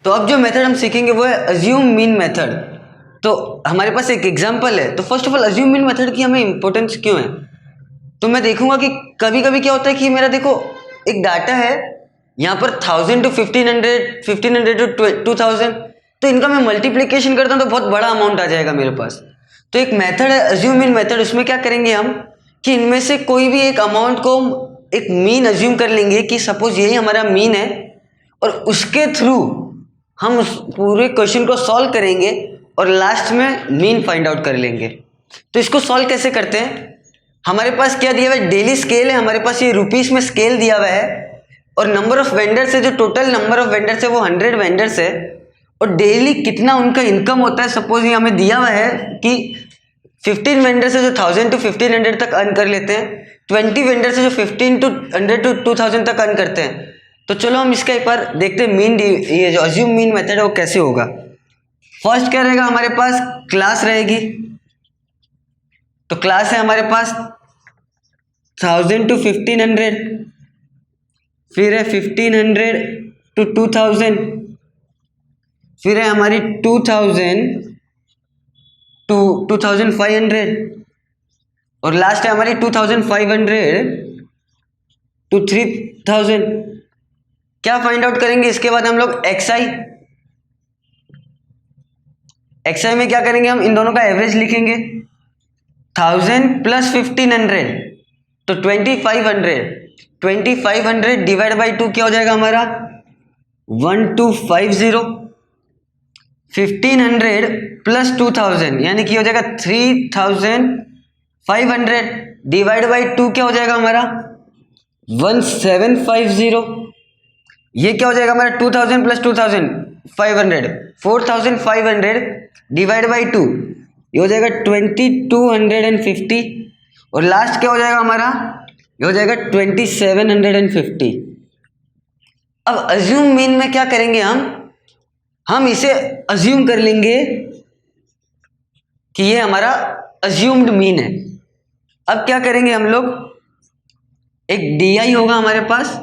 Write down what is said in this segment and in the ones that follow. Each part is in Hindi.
तो अब जो मेथड हम सीखेंगे वो है अज्यूम मीन मेथड। तो हमारे पास एक एग्जांपल है। तो first of all assume mean method की हमें इंपॉर्टेंस क्यों है, तो मैं देखूंगा कि कभी कभी क्या होता है कि मेरा देखो एक डाटा है यहाँ पर 1000 to 1500 to 2000, तो इनका मैं मल्टीप्लिकेशन करता हूँ तो बहुत बड़ा अमाउंट आ जाएगा मेरे पास। तो एक मेथड है अज्यूम मीन मेथड, उसमें क्या करेंगे हम कि इनमें से कोई भी एक अमाउंट को एक मीन अज्यूम कर लेंगे कि सपोज यही हमारा मीन है, और उसके थ्रू हम उस पूरे क्वेश्चन को सॉल्व करेंगे और लास्ट में मीन फाइंड आउट कर लेंगे। तो इसको सॉल्व कैसे करते हैं, हमारे पास क्या दिया हुआ है, डेली स्केल है हमारे पास, ये रुपीस में स्केल दिया हुआ है, और नंबर ऑफ वेंडर्स है, जो टोटल नंबर ऑफ वेंडर्स है वो 100 वेंडर्स है, और डेली कितना उनका इनकम होता है। सपोज ये हमें दिया हुआ है कि 15 वेंडर्स है जो 1000 to 1500 तक अर्न कर लेते हैं, 20 वेंडर्स है जो 15 to 100 to 2000 तक अर्न करते हैं। तो चलो हम इसका एक बार देखते हैं मीन, ये जो अज्यूम मीन मेथड है वो कैसे होगा। फर्स्ट क्या रहेगा, हमारे पास क्लास रहेगी। तो क्लास है हमारे पास 1000 to 1500, फिर है 1500 to 2000, फिर है हमारी 2000 to 2500, और लास्ट है हमारी 2500 to 3000। क्या फाइंड आउट करेंगे इसके बाद हम लोग एक्सआई में क्या करेंगे, हम इन दोनों का एवरेज लिखेंगे। 1000 प्लस 1500 तो 2500 डिवाइड बाई 2 क्या हो जाएगा हमारा 1250। 1500 प्लस 2000 यानी कि हो जाएगा 3500 डिवाइड बाई 2 क्या हो जाएगा हमारा 1750। ये क्या हो जाएगा हमारा 2000 प्लस 2500 4500 डिवाइड बाई 2, ये हो जाएगा 2250, और लास्ट क्या हो जाएगा हमारा, ये हो जाएगा 2750। अब अज्यूम मीन में क्या करेंगे, हम इसे अज्यूम कर लेंगे कि ये हमारा अज्यूम्ड मीन है। अब क्या करेंगे हम लोग, एक DI होगा हमारे पास,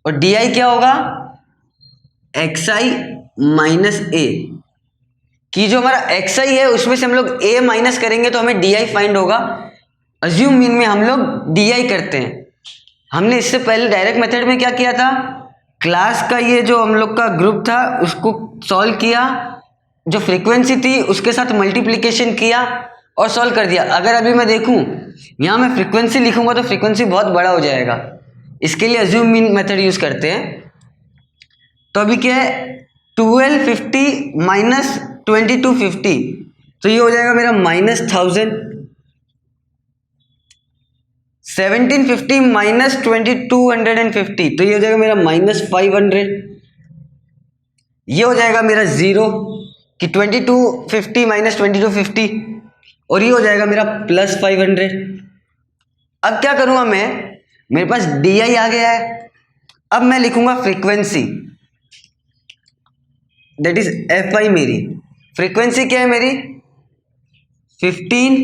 और DI क्या होगा XI माइनस A, कि जो हमारा XI है उसमें से हम लोग A माइनस करेंगे तो हमें DI फाइंड होगा। अज्यूम मीन में हम लोग DI करते हैं। हमने इससे पहले डायरेक्ट मेथड में क्या किया था, क्लास का ये जो हम लोग का ग्रुप था उसको सॉल्व किया, जो फ्रीक्वेंसी थी उसके साथ मल्टीप्लिकेशन किया और सॉल्व कर दिया। अगर अभी मैं देखूं यहाँ मैं फ्रीक्वेंसी लिखूंगा तो फ्रीक्वेंसी बहुत बड़ा हो जाएगा, इसके लिए अज्यूम मीन मेथड यूज करते हैं। तो अभी क्या है 1250 माइनस 2250, तो ये हो जाएगा मेरा -1000। 1750 माइनस 2250, तो ये हो जाएगा मेरा -500। ये हो जाएगा मेरा 0 कि 2250 माइनस 2250, और ये हो जाएगा मेरा +500। अब क्या करूंगा मैं, मेरे पास DI आ गया है, अब मैं लिखूंगा फ्रीक्वेंसी, दैट इज FI। मेरी फ्रीक्वेंसी क्या है, मेरी 15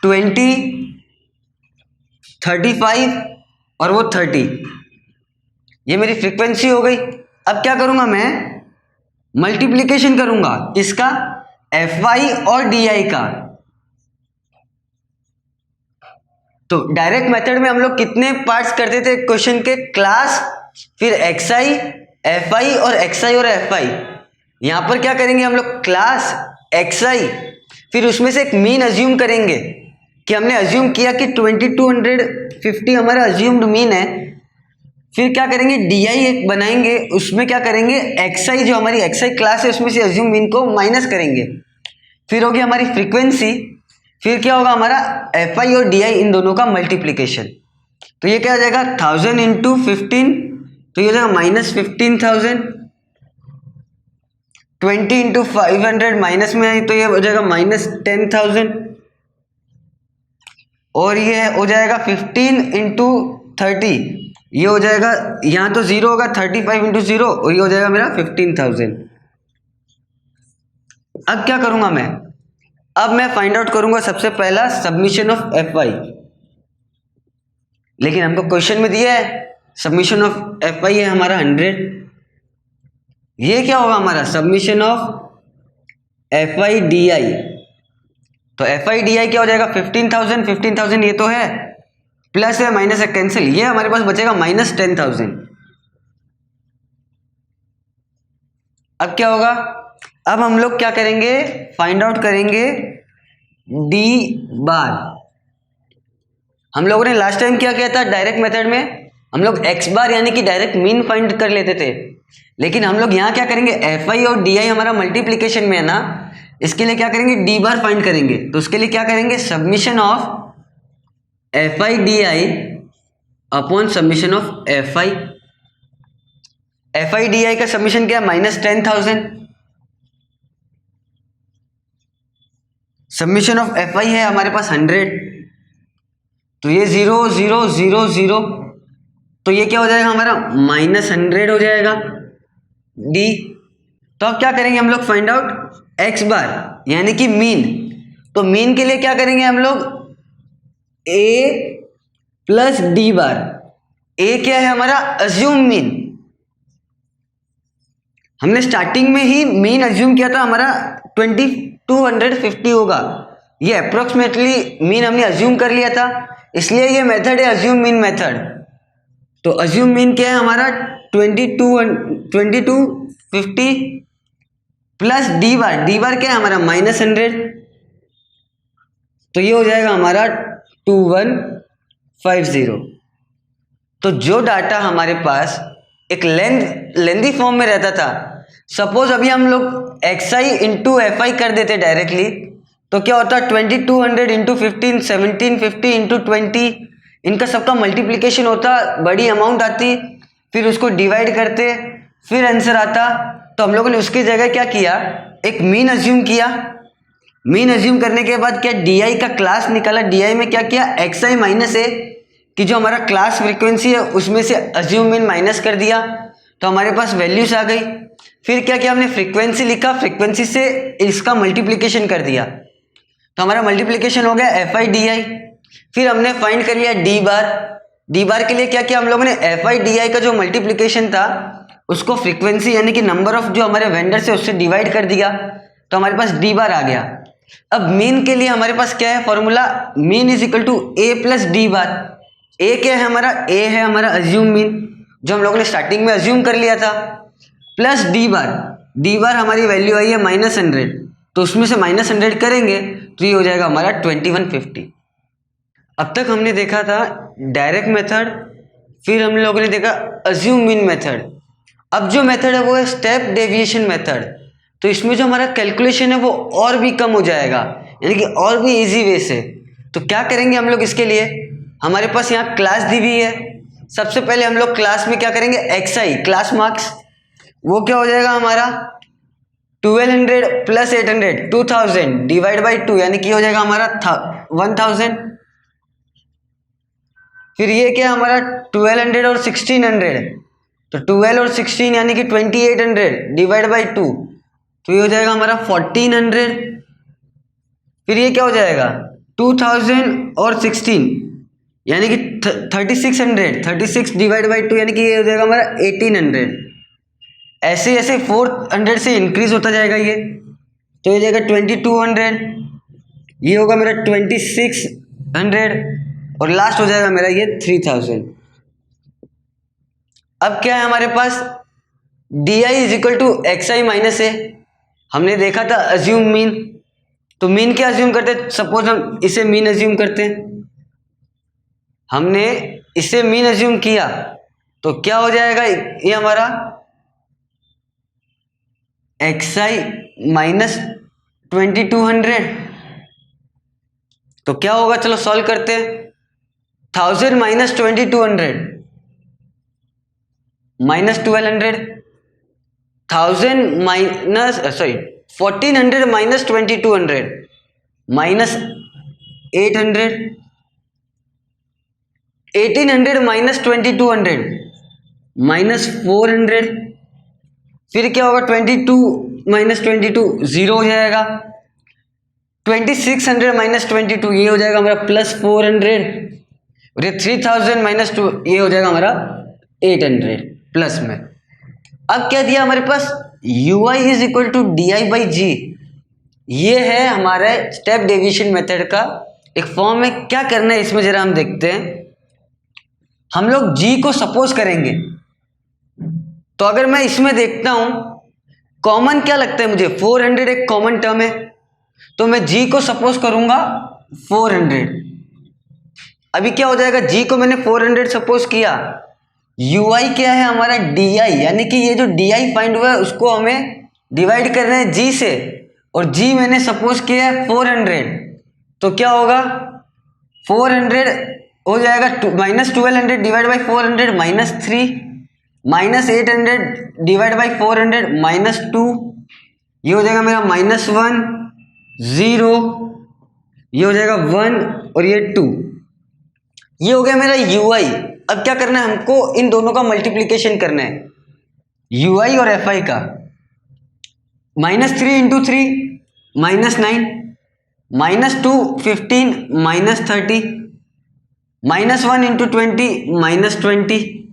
20 35 और वो 30, ये मेरी फ्रीक्वेंसी हो गई। अब क्या करूंगा मैं, मल्टीप्लिकेशन करूंगा किसका, FI और DI का। तो डायरेक्ट मेथड में हम लोग कितने पार्ट्स करते थे क्वेश्चन के, क्लास, फिर XI FI और XI और FI। यहां पर क्या करेंगे हम लोग, क्लास XI, फिर उसमें से एक मीन अज्यूम करेंगे कि हमने अज्यूम किया कि 2250 हमारा अज्यूम्ड मीन है। फिर क्या करेंगे, DI एक बनाएंगे, उसमें क्या करेंगे XI, जो हमारी XI क्लास है उसमें से अज्यूम मीन को माइनस करेंगे। फिर होगी हमारी फ्रीक्वेंसी, फिर क्या होगा हमारा FI और DI इन दोनों का मल्टीप्लिकेशन। तो ये क्या हो जाएगा 1000 इंटू 15, तो ये हो जाएगा -15,000। 20 इंटू 500 माइनस में है तो ये हो जाएगा -10,000, और ये हो जाएगा 15 इंटू 30, ये हो जाएगा, यहाँ तो 0 होगा, 35 इंटू 0, और ये हो जाएगा मेरा 15,000। अब क्या करूंगा मैं, अब मैं फाइंड आउट करूंगा सबसे पहला सबमिशन ऑफ FI, लेकिन हमको क्वेश्चन में दिया है सबमिशन ऑफ FI है हमारा 100। ये क्या होगा हमारा submission of f I D I. तो एफ आई डी आई क्या हो जाएगा 15,000, 15,000 ये तो है, प्लस है माइनस है कैंसिल, ये हमारे पास बचेगा माइनस 10,000। अब क्या होगा, अब हम लोग क्या करेंगे, फाइंड आउट करेंगे डी बार। हम लोगों ने लास्ट टाइम क्या किया था, डायरेक्ट मेथड में हम लोग एक्स बार यानी कि डायरेक्ट मीन फाइंड कर लेते थे, लेकिन हम लोग यहाँ क्या करेंगे, एफ आई और डी आई हमारा मल्टीप्लीकेशन में है ना, इसके लिए क्या करेंगे, डी बार फाइंड करेंगे। तो उसके लिए क्या करेंगे, submission of f I D I upon summation of f I. F I D I का सबमिशन क्या है, माइनस 10,000। सबमिशन ऑफ एफ आई है हमारे पास 100, तो ये 0 0 0 0, तो ये क्या हो जाएगा हमारा माइनस 100 हो जाएगा डी। तो अब क्या करेंगे हम लोग, फाइंड आउट एक्स बार यानी कि मीन। तो मीन के लिए क्या करेंगे हम लोग, ए प्लस डी बार। ए क्या है हमारा, अज्यूम मीन। हमने स्टार्टिंग में ही मीन अज्यूम किया था हमारा 2250 होगा, ये अप्रोक्सीमेटली मीन हमने अज्यूम कर लिया था, इसलिए ये मेथड है अज्यूम मीन मेथड। तो अज्यूम मीन क्या है हमारा 2250 प्लस डी बार। डी बार क्या है हमारा माइनस 100, तो ये हो जाएगा हमारा 2150। तो जो डाटा हमारे पास एक लेंदी फॉर्म में रहता था, सपोज अभी हम लोग x I into F I कर देते डायरेक्टली, तो क्या होता, 2200 इंटू 15, 1750 इंटू 20, इनका सबका मल्टीप्लिकेशन होता, बड़ी अमाउंट आती, फिर उसको डिवाइड करते, फिर आंसर आता। तो हम लोगों ने उसकी जगह क्या किया, एक मीन अज्यूम किया। मीन अज्यूम करने के बाद क्या, डी आई का क्लास निकाला। डी आई में क्या किया, एक्स आई माइनस ए कि जो हमारा क्लास फ्रीक्वेंसी है उसमें से अज्यूम मीन माइनस कर दिया, तो हमारे पास वैल्यूज आ गई। फिर क्या किया हमने, फ्रीक्वेंसी लिखा, फ्रीक्वेंसी से इसका मल्टीप्लिकेशन कर दिया, तो हमारा मल्टीप्लिकेशन हो गया एफ आई डी आई। फिर हमने फाइंड कर लिया डी बार। डी बार के लिए क्या किया हम लोगों ने, एफ आई डी आई का जो मल्टीप्लिकेशन था उसको फ्रीक्वेंसी यानी कि नंबर ऑफ जो हमारे वेंडर्स है उससे डिवाइड कर दिया, तो हमारे पास डी बार आ गया। अब मीन के लिए हमारे पास क्या है formula, mean is equal to a plus d bar. A क्या है हमारा, ए है हमारा अज्यूम मीन जो हम लोगों ने स्टार्टिंग में अज्यूम कर लिया था, प्लस डी बार। डी बार हमारी वैल्यू आई है माइनस 100, तो उसमें से माइनस 100 करेंगे तो ये हो जाएगा हमारा 2150। अब तक हमने देखा था डायरेक्ट मेथड, फिर हम लोगों ने देखा अज्यूम मीन मेथड। अब जो मेथड है वो है स्टेप डेविएशन मेथड। तो इसमें जो हमारा कैलकुलेशन है वो और भी कम हो जाएगा, यानी कि और भी इजी वे से। तो क्या करेंगे हम लोग इसके लिए, हमारे पास यहाँ क्लास दी हुई है। सबसे पहले हम लोग क्लास में क्या करेंगे, एक्स आई क्लास मार्क्स, वो क्या हो जाएगा हमारा 1200 प्लस 800, 2000 डिवाइड बाई 2 यानी कि हो जाएगा हमारा 1000। फिर ये क्या हमारा 1200 और 1600, तो 12 और 16 यानी कि 2800 डिवाइड बाई 2, तो ये हो जाएगा हमारा 1400। फिर ये क्या हो जाएगा 2000 और 16 यानी कि 3600, 36 डिवाइड बाई 2 यानी कि ये हो जाएगा हमारा 1800। ऐसे ऐसे 400 से इंक्रीज होता जाएगा ये, तो ये जाएगा 2200, ये होगा मेरा 2600 और लास्ट हो जाएगा मेरा ये 3000। अब क्या है हमारे पास, d i is equal to x i minus a. हमने देखा था अज्यूम मीन, तो मीन क्या अज्यूम करते, सपोज हम इसे मीन अज्यूम करते हैं, हमने इसे मीन अज्यूम किया तो क्या हो जाएगा ये हमारा एक्स आई माइनस 2200। तो क्या होगा, चलो सॉल्व करते हैं। 1000 minus 2200 minus 1200, 1000 minus 1400 minus 2200 minus 800, 1800 minus 2200 minus 400। फिर क्या होगा 22 माइनस 22 जीरो हो जाएगा, 2600 माइनस 22 ये हो जाएगा हमारा प्लस 400, और ये 3000 माइनस 2 ये हो जाएगा हमारा 800 प्लस में। अब क्या दिया हमारे पास, u i is equal to d i by g, ये है हमारे स्टेप डेविएशन मेथड का एक फॉर्म है। क्या करना है इसमें जरा हम देखते हैं। हम लोग जी को सपोज करेंगे, तो अगर मैं इसमें देखता हूं कॉमन क्या लगता है मुझे, 400 एक कॉमन टर्म है, तो मैं जी को सपोज करूंगा 400। अभी क्या हो जाएगा, जी को मैंने 400 सपोज किया, यू आई क्या है हमारा डी आई, यानी कि ये जो डी आई फाइंड हुआ है उसको हमें डिवाइड करना है जी से, और जी मैंने सपोज किया है 400, तो क्या होगा 400 हो जाएगा -1200 डिवाइड बाई 400 -3, -800 डिवाइड बाई 400 -2, ये हो जाएगा मेरा -1 0, ये हो जाएगा 1 और ये 2, ये हो गया मेरा यू आई। अब क्या करना है हमको, इन दोनों का मल्टीप्लीकेशन करना है, यू आई और एफ आई का। -3 into 3 -9, -2 15 -30, -1 into 20 -20,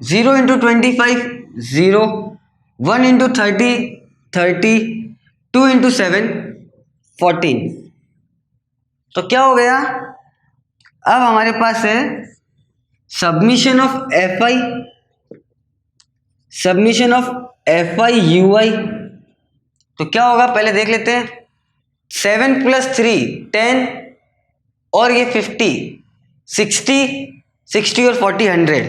0 into 25 0, 1 into 30 30, 2 into 7 14। तो क्या हो गया, अब हमारे पास है summation of f i u i. तो क्या होगा पहले देख लेते हैं, 7 + 3 10 और ये 50 60 और 40 100।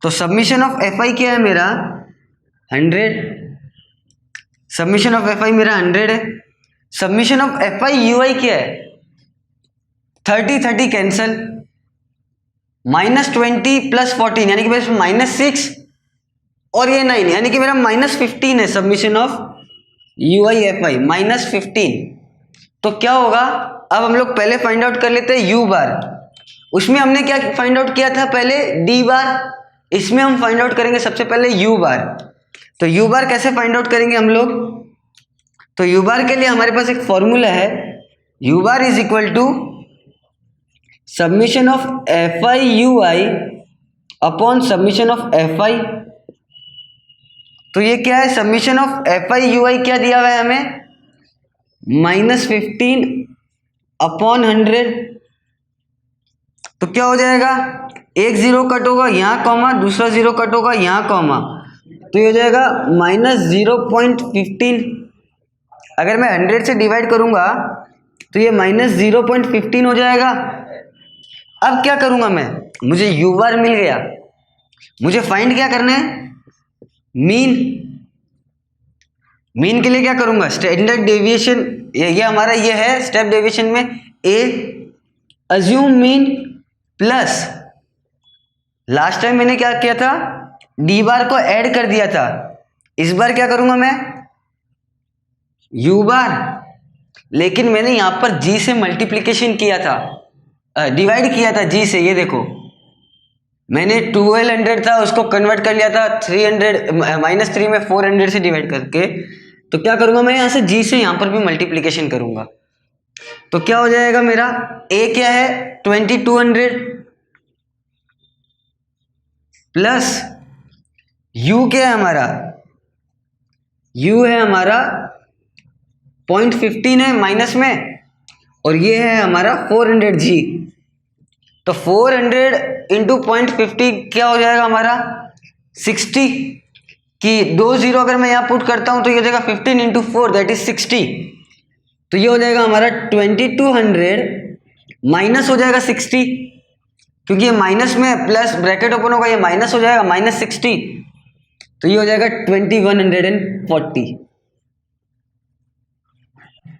तो सबमिशन ऑफ एफ आई क्या है मेरा 100, सबमिशन ऑफ एफ आई मेरा 100 है। Summation of f i u i क्या है 30 30 कैंसल, -20 + 14 यानी कि मेरे -6 और ये 9 यानी कि मेरा -15 है summation of you I F I -15। तो क्या होगा, अब हम लोग पहले फाइंड आउट कर लेते हैं यू बार। उसमें हमने क्या फाइंड आउट किया था पहले, डी बार, इसमें हम फाइंड आउट करेंगे सबसे पहले यू बार। तो यू बार कैसे फाइंड आउट करेंगे हम लोग, तो यू बार के लिए हमारे पास एक फॉर्मूला है, u bar is equal to summation of f i u i upon summation of f i. तो ये क्या है, summation of f i u i क्या दिया हुआ है हमें -15 अपॉन 100। तो क्या हो जाएगा, एक 0 कट होगा यहाँ कॉमा, दूसरा 0 कट होगा यहाँ कॉमा, तो ये हो जाएगा -0.15। अगर मैं 100 से डिवाइड करूंगा तो ये -0.15 हो जाएगा। अब क्या करूंगा मैं, मुझे यू बार मिल गया, मुझे फाइंड क्या करना है, मीन के लिए क्या करूंगा, स्टैंडर्ड डेविएशन, ये हमारा ये है स्टेप डेविएशन में a, assume mean plus, last time मैंने क्या किया था, डी बार को ऐड कर दिया था, इस बार क्या करूंगा मैं यू बार, लेकिन मैंने यहां पर जी से मल्टीप्लीकेशन किया था, डिवाइड किया था जी से। ये देखो मैंने 1200 था उसको कन्वर्ट कर लिया था 300 -3 में 400 से डिवाइड करके। तो क्या करूंगा मैं, यहां से जी से यहां पर भी मल्टीप्लीकेशन करूंगा। तो क्या हो जाएगा मेरा, ए क्या है 2200 प्लस यू क्या है हमारा, यू है हमारा 0.15 है माइनस में, और ये है हमारा 400 जी। तो 400 इंटू 0.50 क्या हो जाएगा हमारा 60, कि 2 0 अगर मैं यहाँ पुट करता हूँ तो ये हो जाएगा 15 इंटू 4 दैट इज 60। तो ये हो जाएगा हमारा 2200 माइनस हो जाएगा 60, क्योंकि ये माइनस में प्लस ब्रैकेट ओपन होगा, ये माइनस हो जाएगा -60, तो ये हो जाएगा 2140।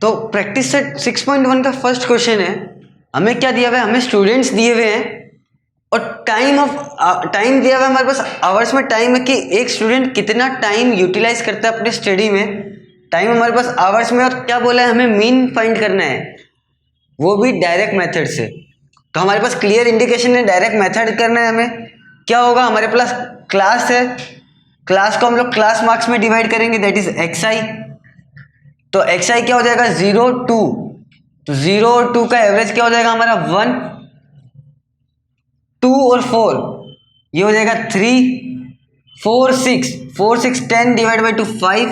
तो प्रैक्टिस सेट 6.1 का फर्स्ट क्वेश्चन है, हमें क्या दिया हुआ है, हमें स्टूडेंट्स दिए हुए हैं और टाइम दिया हुआ है हमारे पास, आवर्स में टाइम है कि एक स्टूडेंट कितना टाइम यूटिलाइज करता है अपने स्टडी में, टाइम हमारे पास आवर्स में। और क्या बोला है, हमें मीन फाइंड करना है, वो भी डायरेक्ट मेथड से। तो हमारे पास क्लियर इंडिकेशन है डायरेक्ट मेथड करना है हमें। क्या होगा, हमारे पास क्लास है, क्लास को हम लोग क्लास मार्क्स में डिवाइड करेंगे, दैट इज xi। तो xi क्या हो जाएगा 0 2, तो 0 और 2 का एवरेज क्या हो जाएगा हमारा 1, 2 और 4 ये हो जाएगा 3, 4 6 10 डिवाइड बाई 2 5,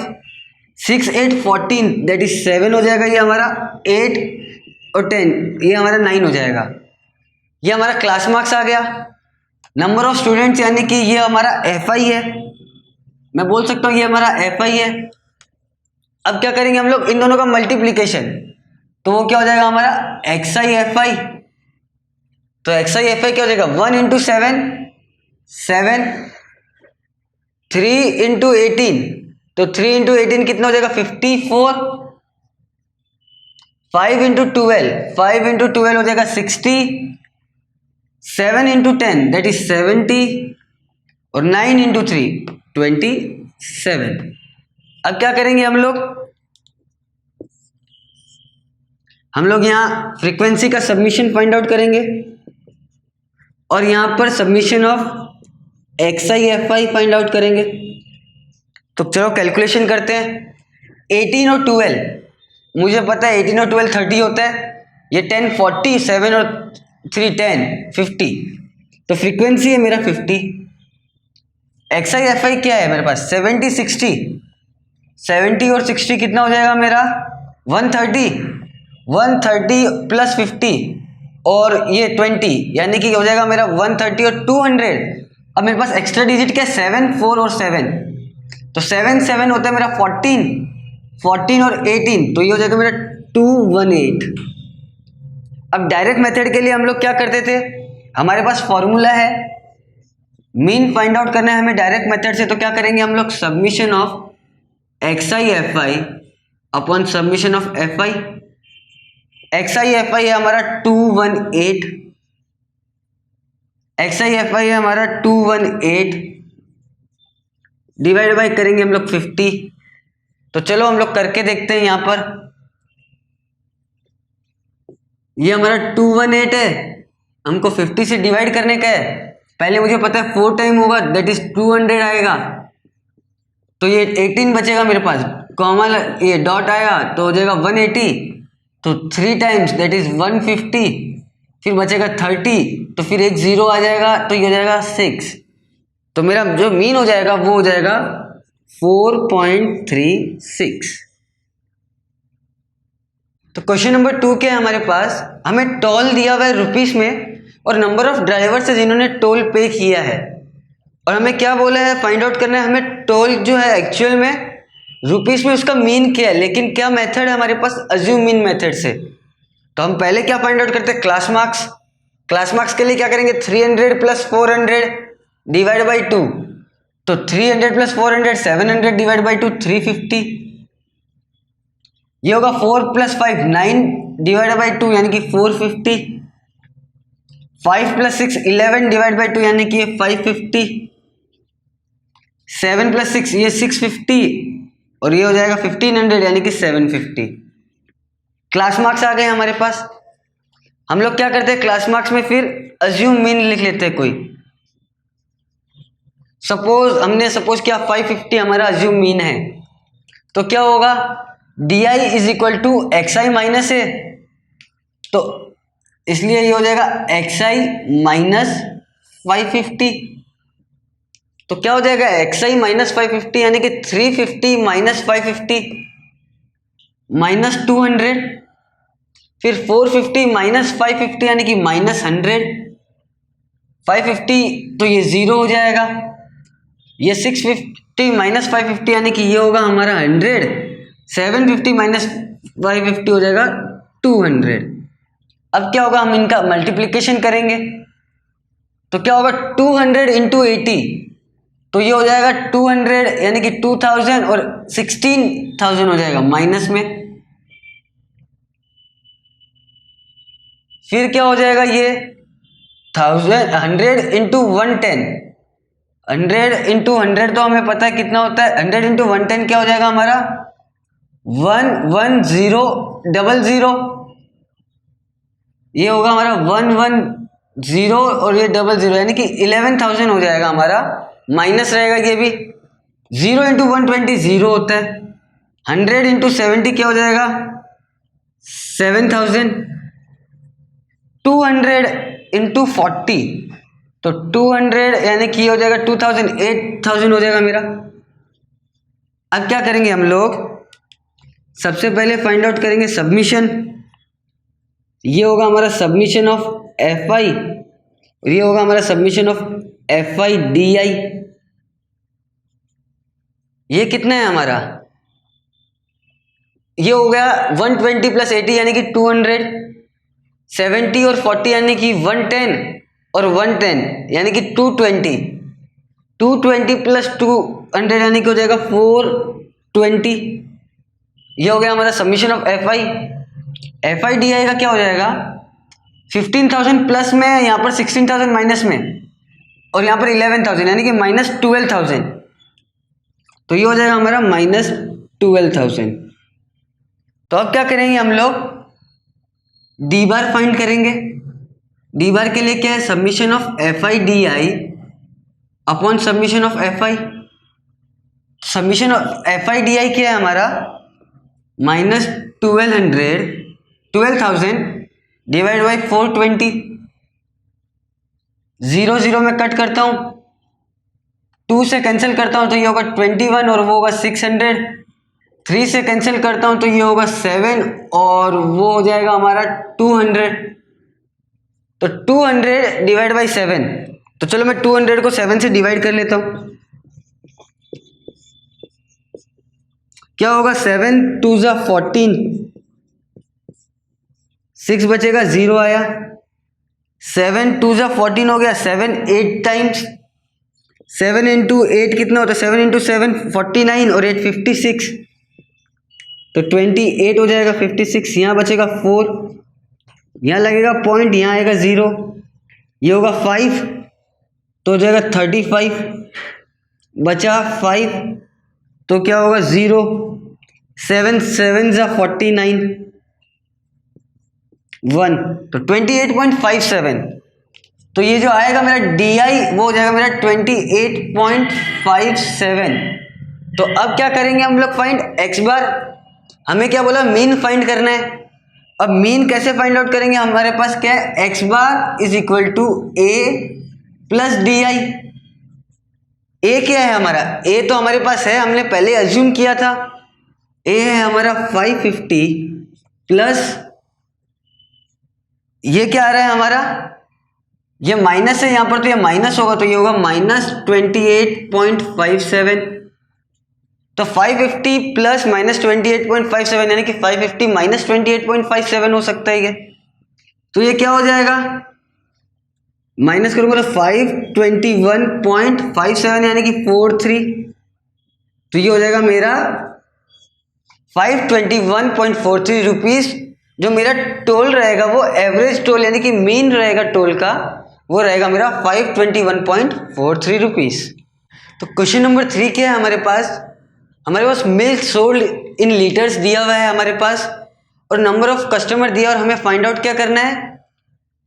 6 8 14 दैट इज 7 हो जाएगा ये हमारा, 8 और 10 ये हमारा 9 हो जाएगा। ये हमारा क्लास मार्क्स आ गया। नंबर ऑफ स्टूडेंट्स यानी कि ये हमारा FI है, मैं बोल सकता हूँ ये हमारा FI है। अब क्या करेंगे हम लोग, इन दोनों का मल्टीप्लीकेशन, तो वो क्या हो जाएगा हमारा XI FI। तो XI FI क्या हो जाएगा, 1 इंटू 7 7, 3 इंटू 18, तो 3 इंटू 18 कितना हो जाएगा 54, 5 इंटू 12, 5 इंटू 12 हो जाएगा 60, 7 इंटू 10 दैट इज 70 और 9 इंटू 3 27। अब क्या करेंगे हम लोग यहाँ फ्रीक्वेंसी का सबमिशन फाइंड आउट करेंगे और यहाँ पर submission of XI FI find out करेंगे। तो चलो कैलकुलेशन करते हैं। 18 और 12 मुझे पता है, 18 और 12 30 होता है, ये 10 40, 7 और 3 10 50, तो फ्रीक्वेंसी है मेरा 50। XI FI क्या है मेरे पास, 70 60, 70 और 60 कितना हो जाएगा मेरा 130, 130 प्लस 50 और ये 20 यानी कि हो जाएगा मेरा 130 और 200। अब मेरे पास एक्स्ट्रा डिजिट क्या है, 7 4 और 7, तो 7 7 होता है मेरा 14, 14 और 18, तो ये हो जाएगा मेरा 218। अब डायरेक्ट मेथड के लिए हम लोग क्या करते थे, हमारे पास फॉर्मूला है, मीन फाइंड आउट करना है हमें डायरेक्ट मेथड से, तो क्या करेंगे हम लोग, submission of XI FI upon summation of FI। XI FI है हमारा 218, XI FI है हमारा 218 डिवाइड बाई करेंगे हम लोग 50। तो चलो हम लोग करके देखते हैं। यहाँ पर ये हमारा 218 है, हमको 50 से डिवाइड करने का है। पहले मुझे पता है 4 टाइम होगा दैट इज 200 आएगा, तो ये 18 बचेगा मेरे पास, कॉमा ये डॉट आया तो हो जाएगा 180, तो 3 टाइम्स दैट इज 150, फिर बचेगा 30, तो फिर एक 0 आ जाएगा, तो ये हो जाएगा 6। तो मेरा जो मीन हो जाएगा वो हो जाएगा 4.36। तो क्वेश्चन नंबर 2 क्या है हमारे पास, हमें टोल दिया हुआ है रुपीस में और नंबर ऑफ ड्राइवर्स है जिन्होंने टोल पे किया है, और हमें क्या बोला है, फाइंड आउट करना है हमें टोल जो है एक्चुअल में रुपीस में उसका मीन क्या है, लेकिन क्या मेथड है हमारे पास, अज्यूम मीन मेथड से। तो हम पहले क्या फाइंड आउट करते हैं, क्लास मार्क्स। क्लास मार्क्स के लिए क्या करेंगे, 300 प्लस 400 डिवाइड बाई 2, तो 300 प्लस 400 700 डिवाइड बाई 2 350, ये होगा 4 प्लस 5 9 डिवाइड बाई 2 यानी कि 450, 5 प्लस 6 11 डिवाइड बाई 2 यानी कि ये 550, 7 प्लस 6 ये 650 और ये हो जाएगा 1500 यानी कि 750। क्लास मार्क्स आ गए हमारे पास। हम लोग क्या करते हैं क्लास मार्क्स में, फिर अज्यूम मीन लिख लेते हैं कोई। सपोज किया 550 हमारा अज्यूम मीन है, तो क्या होगा, DI is equal to XI minus है, तो इसलिए ये हो जाएगा XI माइनस 550। तो क्या हो जाएगा XI माइनस 550 यानी कि 350 माइनस 550 माइनस 200, फिर 450 माइनस 550 यानी कि माइनस 100, 550 तो ये 0 हो जाएगा, ये 650 माइनस 550 यानी कि ये होगा हमारा 100, 750 माइनस 550 हो जाएगा 200। अब क्या होगा, हम इनका मल्टीप्लिकेशन करेंगे, तो क्या होगा 200 इंटू 80, तो ये हो जाएगा 200 यानी कि 2000 और 16000 हो जाएगा माइनस में। फिर क्या हो जाएगा, ये 100 इंटू 110, 100 इंटू 100 तो हमें पता है कितना होता है, 100 इंटू 110 क्या हो जाएगा हमारा 11000, ये होगा हमारा 110 और ये 00 यानी कि 11000 हो जाएगा हमारा, माइनस रहेगा ये भी। 0 इंटू 120 0 होता है, 100 इंटू 70 क्या हो जाएगा 7000, 200 इंटू 40 तो 200 यानी कि हो जाएगा 2000, 8000 हो जाएगा मेरा। अब क्या करेंगे हम लोग, सबसे पहले फाइंड आउट करेंगे सबमिशन। ये होगा हमारा सबमिशन ऑफ एफ आई और ये होगा हमारा submission of f I D I. ये कितना है हमारा, ये हो गया 120 प्लस 80 यानी कि 200, 70 और 40 यानी कि 110 और 110 यानी कि 220, 220 प्लस 200 यानी कि हो जाएगा 420। ये हो गया हमारा submission of f I D I का क्या हो जाएगा, 15,000 प्लस में, यहाँ पर 16,000 माइनस में और यहाँ पर 11,000 यानी कि माइनस 12,000। तो ये हो जाएगा हमारा माइनस 12,000। तो अब क्या करेंगे हम लोग, डी बार फाइंड करेंगे। डी बार के लिए क्या है, summation of f I D I upon summation of f I. Submission of f I D I क्या है हमारा, माइनस 12,000 डिवाइड बाई 420। 0 में कट करता हूँ, 2 से कैंसिल करता हूँ तो ये होगा 21 और वो होगा 600। 3 से कैंसिल करता हूँ तो ये होगा 7 और वो हो जाएगा हमारा 200। तो 200 डिवाइड बाई 7, तो चलो मैं 200 को 7 से डिवाइड कर लेता हूँ। क्या होगा, 7 2 ज़ा 14, 6 बचेगा, 0 आया। 7 2 ज़ा 14 हो गया, 7 8 टाइम्स, 7 इंटू 8 कितना होता है, 7 इंटू 7 49 और 8 56, तो 28 हो जाएगा। 56 यहाँ बचेगा 4, यहाँ लगेगा पॉइंट, यहाँ आएगा 0, ये होगा 5 तो हो जाएगा 35, बचा 5 तो क्या होगा 0, 7 7 ज़ा 49, 1 तो 28.57। तो ये जो आएगा मेरा डी आई वो हो जाएगा मेरा 28.57। तो अब क्या करेंगे हम लोग, फाइंड एक्स बार। हमें क्या बोला, मीन फाइंड करना है। अब मीन कैसे फाइंड आउट करेंगे, हमारे पास क्या है, x bar is equal to a plus d i. A क्या है हमारा, ए तो हमारे पास है, हमने पहले अज्यूम किया था। ए है हमारा 550 प्लस ये क्या आ रहा है हमारा, ये माइनस है यहाँ पर, तो ये माइनस होगा तो ये होगा माइनस 28.57। तो 550 प्लस माइनस 28.57 यानी कि 550 माइनस 28.57 हो सकता है ये। तो ये क्या हो जाएगा, माइनस करूंगा तो 521.57 यानी कि 43, तो ये हो जाएगा मेरा 521.43 रुपीज़। जो मेरा टोल रहेगा वो एवरेज टोल यानी कि मीन रहेगा टोल का, वो रहेगा मेरा 521.43 रुपीज़। तो क्वेश्चन नंबर 3 क्या है हमारे पास मिल्क सोल्ड इन लीटर्स दिया हुआ है हमारे पास और नंबर ऑफ कस्टमर दिया और हमें फाइंड आउट क्या करना है,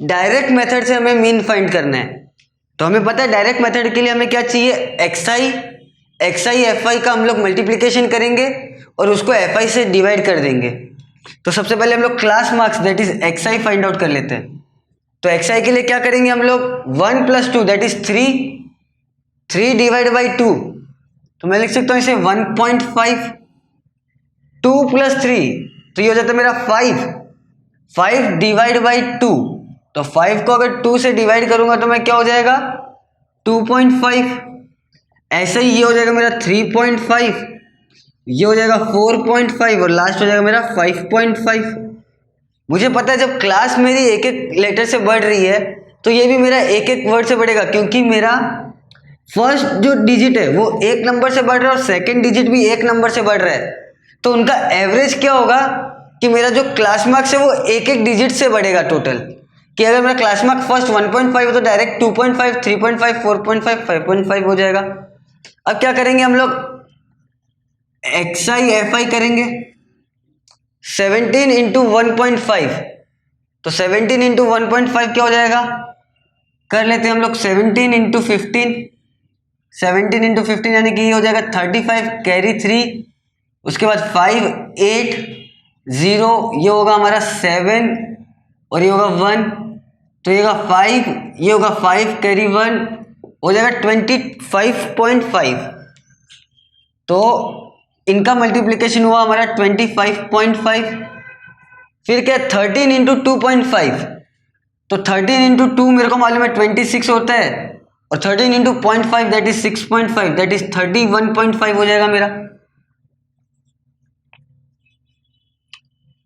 डायरेक्ट मेथड से हमें मीन फाइंड करना है। तो हमें पता है डायरेक्ट मेथड के लिए हमें क्या चाहिए, एक्स आई एफ आई का हम लोग मल्टीप्लिकेशन करेंगे और उसको एफ आई से डिवाइड कर देंगे। तो सबसे पहले हम लोग class marks that is x I find out कर लेते हैं। तो एक्स आई के लिए क्या करेंगे हम लोग, 1 plus 2 that is 3 divide by 2, तो मैं लिख सकता हूँ इसे 1.5। 2 प्लस 3 तो ये हो जाता है मेरा 5 डिवाइड बाई 2, तो 5 को अगर 2 से डिवाइड करूंगा तो मैं क्या हो जाएगा 2.5। ऐसे ही ये हो जाएगा मेरा 3.5, ये हो जाएगा 4.5 और लास्ट हो जाएगा मेरा 5.5। मुझे पता है जब क्लास मेरी एक एक लेटर से बढ़ रही है तो ये भी मेरा एक एक वर्ड से बढ़ेगा, क्योंकि मेरा फर्स्ट जो डिजिट है वो एक नंबर से बढ़ रहा है और सेकंड डिजिट भी एक नंबर से बढ़ रहा है। तो उनका एवरेज क्या होगा कि मेरा जो क्लास मार्क्स है वो एक एक डिजिट से बढ़ेगा टोटल। कि अगर मेरा क्लास मार्क फर्स्ट 1.5 है तो डायरेक्ट 2.5, 3.5, 4.5, 5.5 हो जाएगा। अब क्या करेंगे हम लोग, एक्स आई एफ आई करेंगे 17 इंटू 1.5, तो 17 इंटू 1.5 क्या हो जाएगा, कर लेते हैं हम लोग 17 इंटू 15, 17 इंटू 15 यानी कि ये हो जाएगा 35, कैरी 3, उसके बाद 5 8 0, ये होगा हमारा 7 और ये होगा 1, तो ये होगा 5, ये होगा 5 कैरी 1 हो जाएगा 25.5। तो इनका मल्टीप्लिकेशन हुआ हमारा 25.5। फिर क्या 13 इंटू 2.5, तो 13 इंटू 2 मेरे को मालूम है 26 होता है, और 13 into 0.5 that is 6.5, that is 31.5 हो जाएगा मेरा।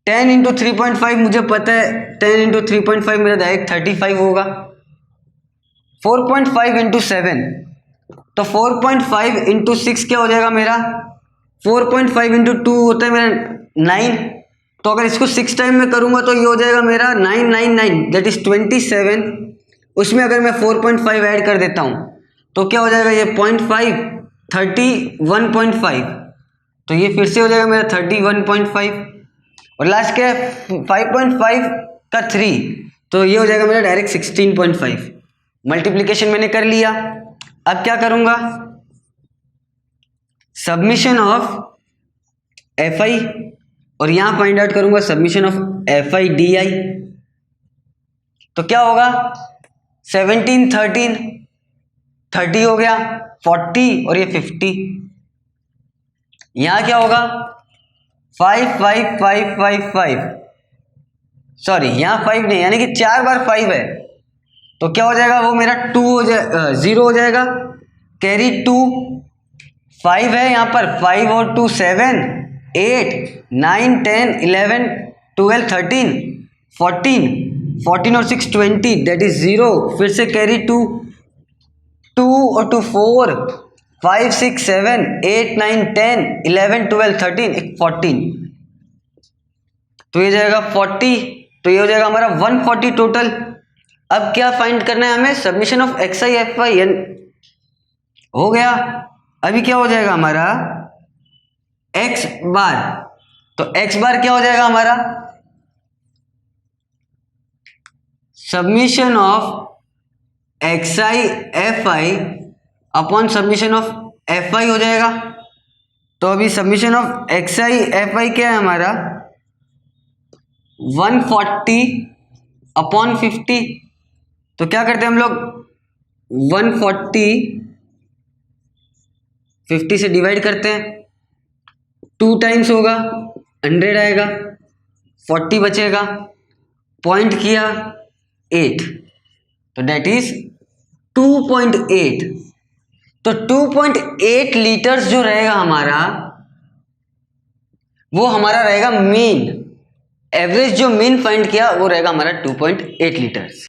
10 इंटू 3.5 मुझे पता है, 10 इंटू 3.5 मेरा डायरेक्ट 35 होगा। 4.5 इंटू 7, तो 4.5 इंटू 6 क्या हो जाएगा मेरा, 4.5 इंटू 2 होता है मेरा 9, तो अगर इसको 6 टाइम में करूंगा तो ये हो जाएगा मेरा 999 दैट इज 27। उसमें अगर मैं 4.5 ऐड कर देता हूँ तो क्या हो जाएगा, ये 0.5 31.5, तो ये फिर से हो जाएगा मेरा 31.5, और लास्ट क्या है 5.5 का 3, तो ये हो जाएगा मेरा डायरेक्ट 16.5। मल्टीप्लिकेशन मैंने कर लिया। अब क्या करूंगा, सबमिशन ऑफ एफ आई, और यहां फाइंड आउट करूंगा submission of f I D I. तो क्या होगा 17 13 30 हो गया, 40 और ये 50। यहां क्या होगा 5 5 5 5 5, सॉरी यहाँ 5 नहीं, यानी कि 4 बार 5 है, तो क्या हो जाएगा वो मेरा 2 हो जाए 0 हो जाएगा, कैरी 2 5 है यहाँ पर, 5 और 2 7 8 9 10 11 12 13 14 14 और 6 20 दैट इज 0, फिर से कैरी 2 2 और 2 4 5 6 7 8 9 10 11 12 13 14, तो ये जाएगा 40, तो ये हो जाएगा हमारा 140 टोटल। अब क्या फाइंड करना है हमें, submission of x I F I हो गया। अभी क्या हो जाएगा हमारा एक्स बार, तो एक्स बार क्या हो जाएगा हमारा, submission of x I F I upon summation of f आई हो जाएगा। तो अभी submission of x I F I क्या है हमारा 140 अपॉन 50, तो क्या करते हैं हम लोग 140 50 से डिवाइड करते हैं, 2 टाइम्स होगा 100 आएगा, 40 बचेगा, पॉइंट किया 8, तो डेट इज 2.8। तो 2.8 लीटर्स जो रहेगा हमारा, वो हमारा रहेगा मीन, एवरेज जो मीन फाइंड किया वो रहेगा हमारा 2.8 लीटर्स।